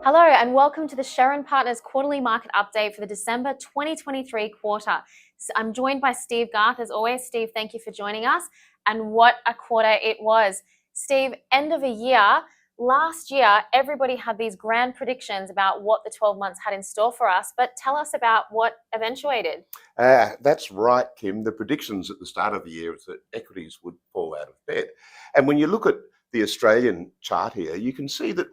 Hello and welcome to the Sharon Partners quarterly market update for the December 2023 quarter. I'm joined by Steve Garth. As always, Steve, thank you for joining us. And what a quarter it was. Steve, end of a year. Last year, everybody had these grand predictions about what the 12 months had in store for us, but tell us about what eventuated. That's right, Kim. The predictions at the start of the year was that equities would fall out of bed. And when you look at the Australian chart here, you can see that,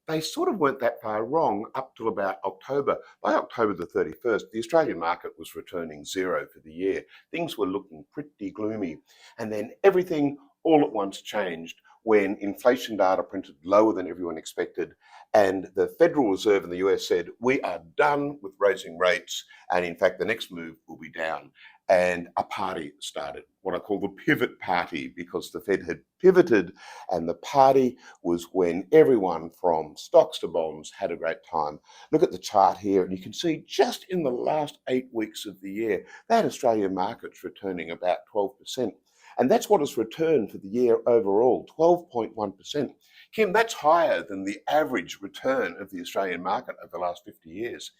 they sort of weren't that far wrong up till about October. By October the 31st, the Australian market was returning zero for the year. Things were looking pretty gloomy. And then everything all at once changed when inflation data printed lower than everyone expected. And the Federal Reserve in the US said, we are done with raising rates. And in fact, the next move will be down. And a party started, what I call the pivot party, because the Fed had pivoted, and the party was when everyone from stocks to bonds had a great time. Look at the chart here, and you can see just in the last 8 weeks of the year, that Australian market's returning about 12%. And that's what has returned for the year overall, 12.1%. Kim, that's higher than the average return of the Australian market over the last 50 years.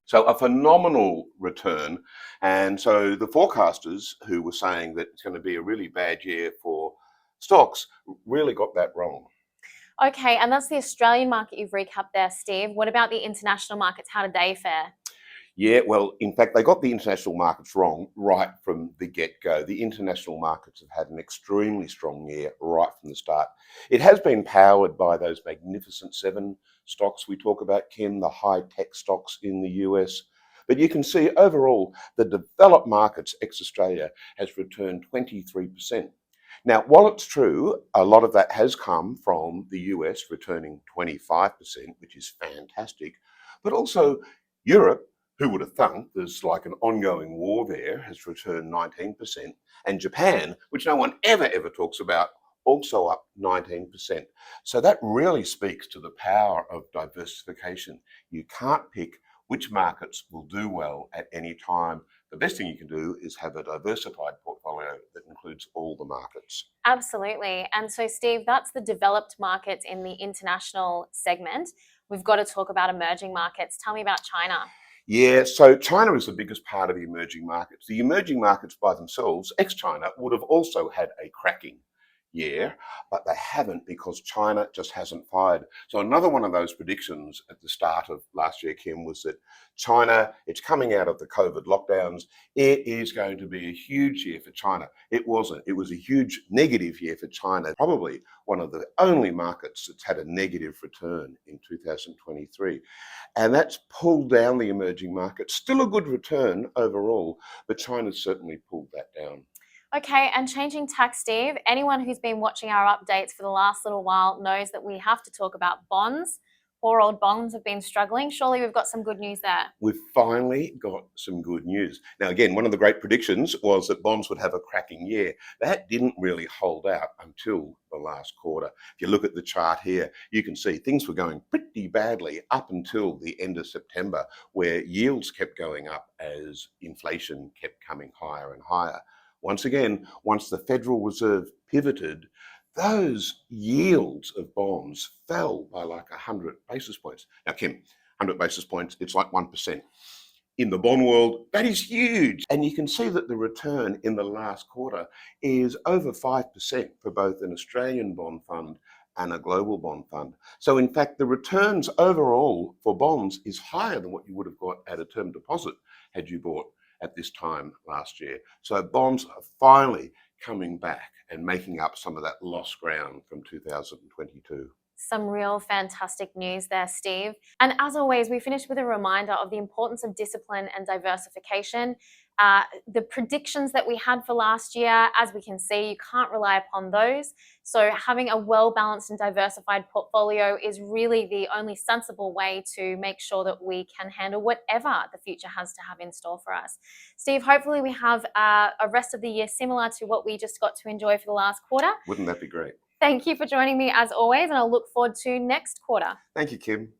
So a phenomenal return. And so the forecasters who were saying that it's going to be a really bad year for stocks really got that wrong. Okay, and that's the Australian market you've recapped there, Steve. What about the international markets? How did they fare? Yeah, well, in fact, they got the international markets wrong right from the get-go. The international markets have had an extremely strong year right from the start. It has been powered by those magnificent 7 stocks we talk about, Kim, the high-tech stocks in the US. But you can see overall, the developed markets, ex-Australia, has returned 23%. Now, while it's true, a lot of that has come from the US returning 25%, which is fantastic, but also Europe, who would have thunk there's like an ongoing war there, has returned 19%. And Japan, which no one ever talks about, also up 19%. So that really speaks to the power of diversification. You can't pick which markets will do well at any time. The best thing you can do is have a diversified portfolio that includes all the markets. Absolutely. And so, Steve, that's the developed markets in the international segment. We've got to talk about emerging markets. Tell me about China. Yeah, so China is the biggest part of the emerging markets. The emerging markets by themselves, ex-China, would have also had a cracking year, but they haven't because China just hasn't fired. So another one of those predictions at the start of last year, Kim, was that China, it's coming out of the COVID lockdowns. It is going to be a huge year for China. It wasn't. It was a huge negative year for China, probably one of the only markets that's had a negative return in 2023. And that's pulled down the emerging markets. Still a good return overall, but China's certainly pulled that down. Okay, and changing tack, Steve, anyone who's been watching our updates for the last little while knows that we have to talk about bonds. Poor old bonds have been struggling. Surely we've got some good news there. We've finally got some good news. Now, again, one of the great predictions was that bonds would have a cracking year. That didn't really hold out until the last quarter. If you look at the chart here, you can see things were going pretty badly up until the end of September, where yields kept going up as inflation kept coming higher and higher. Once again, once the Federal Reserve pivoted, those yields of bonds fell by like 100 basis points. Now, Kim, 100 basis points, it's like 1%. In the bond world, that is huge. And you can see that the return in the last quarter is over 5% for both an Australian bond fund and a global bond fund. So in fact, the returns overall for bonds is higher than what you would have got at a term deposit had you bought at this time last year. So bonds are finally coming back and making up some of that lost ground from 2022. Some real fantastic news there, Steve. And as always, we finish with a reminder of the importance of discipline and diversification. The predictions that we had for last year, as we can see, you can't rely upon those. So having a well-balanced and diversified portfolio is really the only sensible way to make sure that we can handle whatever the future has to have in store for us. Steve, hopefully we have a rest of the year similar to what we just got to enjoy for the last quarter. Wouldn't that be great? Thank you for joining me as always, and I'll look forward to next quarter. Thank you, Kim.